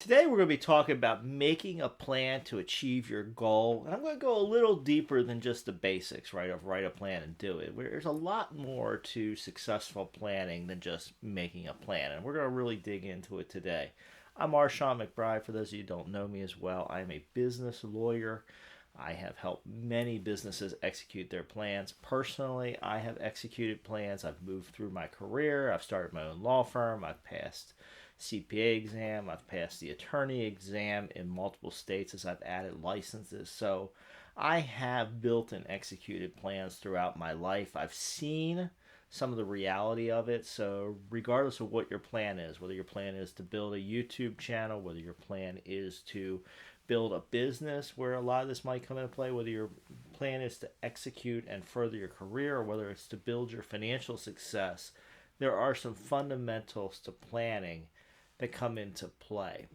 Today, we're going to be talking about making a plan to achieve your goal. And I'm going to go a little deeper than just the basics, right? Of write a plan and do it. There's a lot more to successful planning than just making a plan. And we're going to really dig into it today. I'm Shawn McBride. For those of you who don't know me as well, I am a business lawyer. I have helped many businesses execute their plans. Personally, I have executed plans. I've moved through my career. I've started my own law firm. I've passed CPA exam. I've passed the attorney exam in multiple states as I've added licenses. So I have built and executed plans throughout my life. I've seen some of the reality of it. So, regardless of what your plan is, whether your plan is to build a YouTube channel, whether your plan is to build a business where a lot of this might come into play, whether your plan is to execute and further your career, or whether it's to build your financial success, there are some fundamentals to planning that come into play.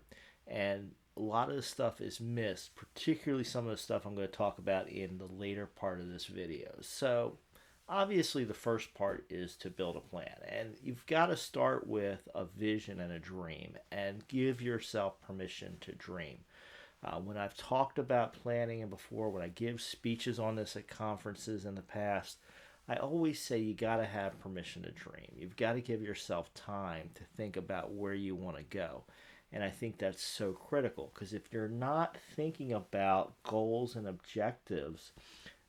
And a lot of the stuff is missed, particularly some of the stuff I'm going to talk about in the later part of this video. So, obviously, the first part is to build a plan. And you've got to start with a vision and a dream and give yourself permission to dream. When I've talked about planning and before, when I give speeches on this at conferences in the past, I always say you got to have permission to dream. You've got to give yourself time to think about where you want to go. And I think that's so critical because if you're not thinking about goals and objectives,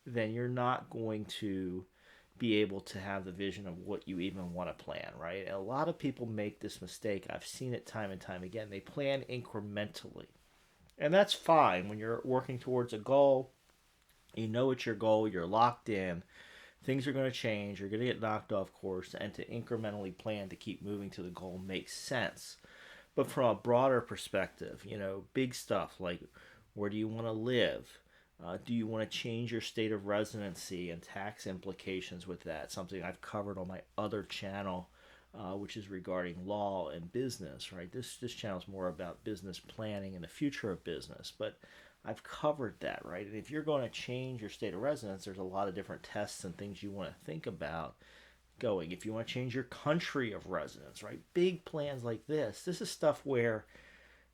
then you're not going to be able to have the vision of what you even want to plan, right? And a lot of people make this mistake. I've seen it time and time again. They plan incrementally. And that's fine when you're working towards a goal. You know it's your goal, you're locked in. Things are going to change, you're going to get knocked off course, and to incrementally plan to keep moving to the goal makes sense. But from a broader perspective, big stuff like where do you want to live? Do you want to change your state of residency and tax implications with that? Something I've covered on my other channel, which is regarding law and business, right? This channel is more about business planning and the future of business, but I've covered that, right? And if you're going to change your state of residence, there's a lot of different tests and things you want to think about going. If you want to change your country of residence, right? Big plans like this is stuff where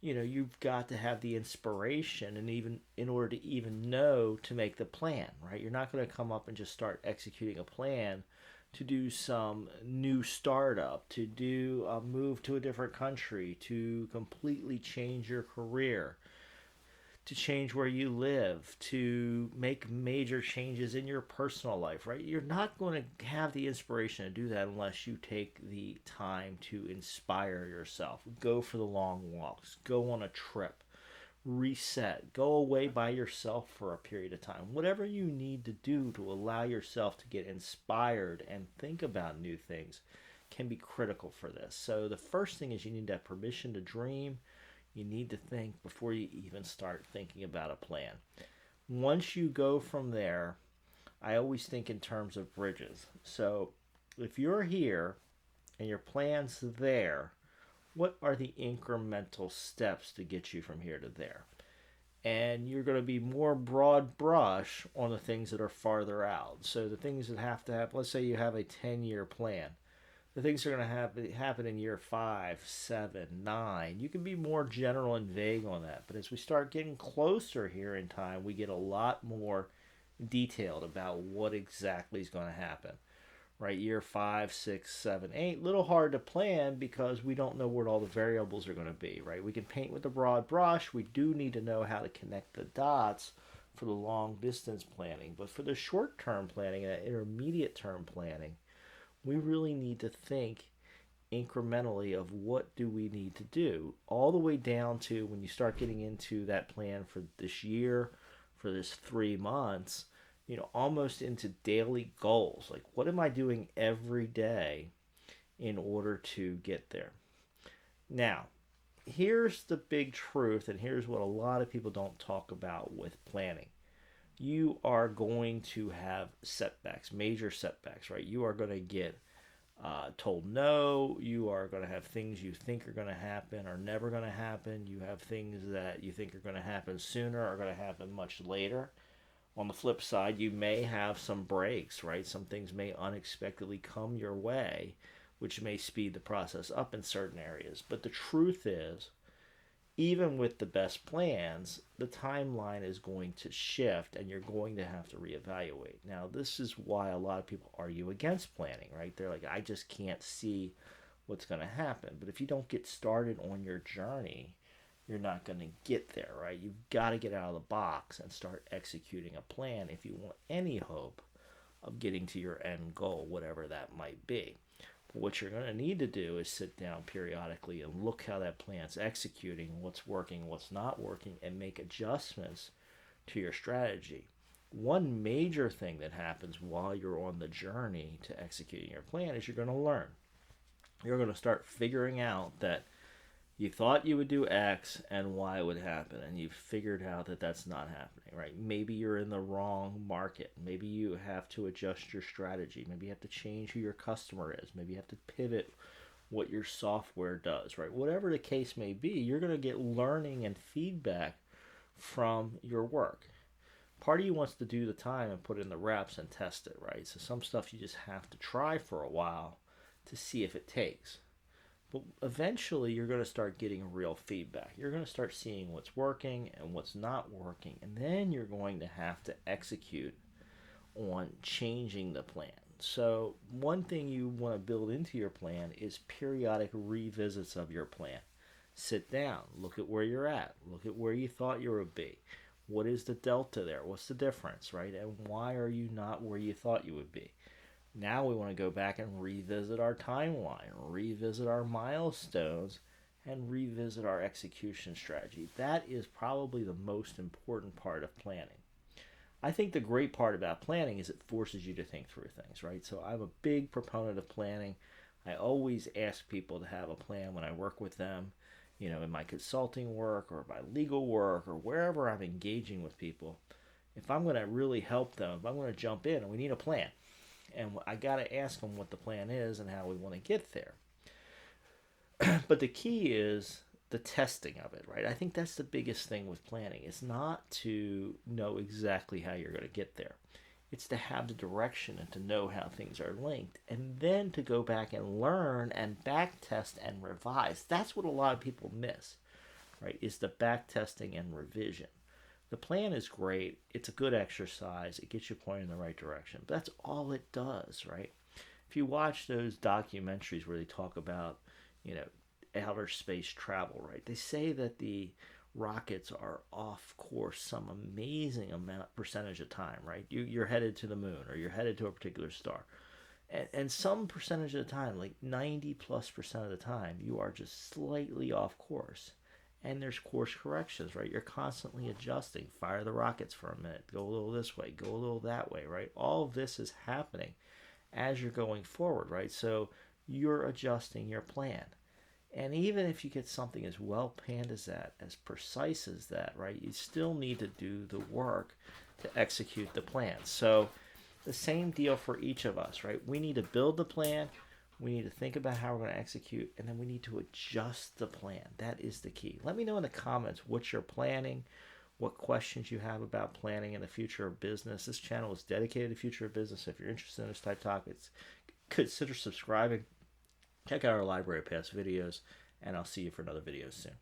you've got to have the inspiration and even in order to even know to make the plan, right? You're not going to come up and just start executing a plan to do some new startup, to do a move to a different country, to completely change your career, to change where you live, to make major changes in your personal life, right? You're not going to have the inspiration to do that unless you take the time to inspire yourself. Go for the long walks, go on a trip, reset, go away by yourself for a period of time. Whatever you need to do to allow yourself to get inspired and think about new things can be critical for this. So the first thing is you need to have permission to dream. You need to think before you even start thinking about a plan. Once you go from there, I always think in terms of bridges. So if you're here and your plan's there, what are the incremental steps to get you from here to there? And you're going to be more broad brush on the things that are farther out. So the things that have to happen, let's say you have a 10-year plan. The things are going to happen in year 5, 7, 9. You can be more general and vague on that. But as we start getting closer here in time, we get a lot more detailed about what exactly is going to happen. Right, year 5, 6, 7, 8, little hard to plan because we don't know what all the variables are going to be, right? We can paint with a broad brush. We do need to know how to connect the dots for the long distance planning. But for the short term planning and intermediate term planning, we really need to think incrementally of what do we need to do all the way down to when you start getting into that plan for this year, for this 3 months, almost into daily goals. Like, what am I doing every day in order to get there? Now, here's the big truth, and here's what a lot of people don't talk about with planning. You are going to have setbacks, major setbacks, right? You are going to get told no. You are going to have things you think are going to happen are never going to happen. You have things that you think are going to happen sooner are going to happen much later. On the flip side, you may have some breaks, right? Some things may unexpectedly come your way, which may speed the process up in certain areas. But the truth is, even with the best plans, the timeline is going to shift and you're going to have to reevaluate. Now, this is why a lot of people argue against planning, right? They're like, I just can't see what's going to happen. But if you don't get started on your journey, you're not going to get there, right? You've got to get out of the box and start executing a plan if you want any hope of getting to your end goal, whatever that might be. What you're going to need to do is sit down periodically and look how that plan's executing, what's working, what's not working, and make adjustments to your strategy. One major thing that happens while you're on the journey to executing your plan is you're going to learn. You're going to start figuring out that you thought you would do X and Y would happen, and you've figured out that that's not happening, right? Maybe you're in the wrong market. Maybe you have to adjust your strategy. Maybe you have to change who your customer is. Maybe you have to pivot what your software does, right? Whatever the case may be, you're going to get learning and feedback from your work. Part of you wants to do the time and put in the reps and test it, right? So some stuff you just have to try for a while to see if it takes. But eventually you're going to start getting real feedback. You're going to start seeing what's working and what's not working. And then you're going to have to execute on changing the plan. So one thing you want to build into your plan is periodic revisits of your plan. Sit down, look at where you're at, look at where you thought you would be. What is the delta there? What's the difference, right? And why are you not where you thought you would be? Now we want to go back and revisit our timeline, revisit our milestones, and revisit our execution strategy. That is probably the most important part of planning. I think the great part about planning is it forces you to think through things, right? So I'm a big proponent of planning. I always ask people to have a plan when I work with them, in my consulting work or my legal work or wherever I'm engaging with people. If I'm going to really help them, if I'm going to jump in, we need a plan. And I got to ask them what the plan is and how we want to get there. But the key is the testing of it, right? I think that's the biggest thing with planning. It's not to know exactly how you're going to get there. It's to have the direction and to know how things are linked. And then to go back and learn and back test and revise. That's what a lot of people miss, right? Is the back testing and revision. The plan is great. It's a good exercise. It gets you pointed in the right direction. But that's all it does, right? If you watch those documentaries where they talk about, outer space travel, right? They say that the rockets are off course some amazing percentage of time, right? You're headed to the moon or you're headed to a particular star. And some percentage of the time, like 90+% of the time, you are just slightly off course. And there's course corrections, right? You're constantly adjusting. Fire the rockets for a minute. Go a little this way. Go a little that way, right? All of this is happening as you're going forward, right? So you're adjusting your plan. And even if you get something as well planned as that, as precise as that, right? You still need to do the work to execute the plan. So the same deal for each of us, right? We need to build the plan. We need to think about how we're going to execute, and then we need to adjust the plan. That is the key. Let me know in the comments what you're planning, what questions you have about planning in the future of business. This channel is dedicated to the future of business. If you're interested in this type of topics, consider subscribing. Check out our library of past videos, and I'll see you for another video soon.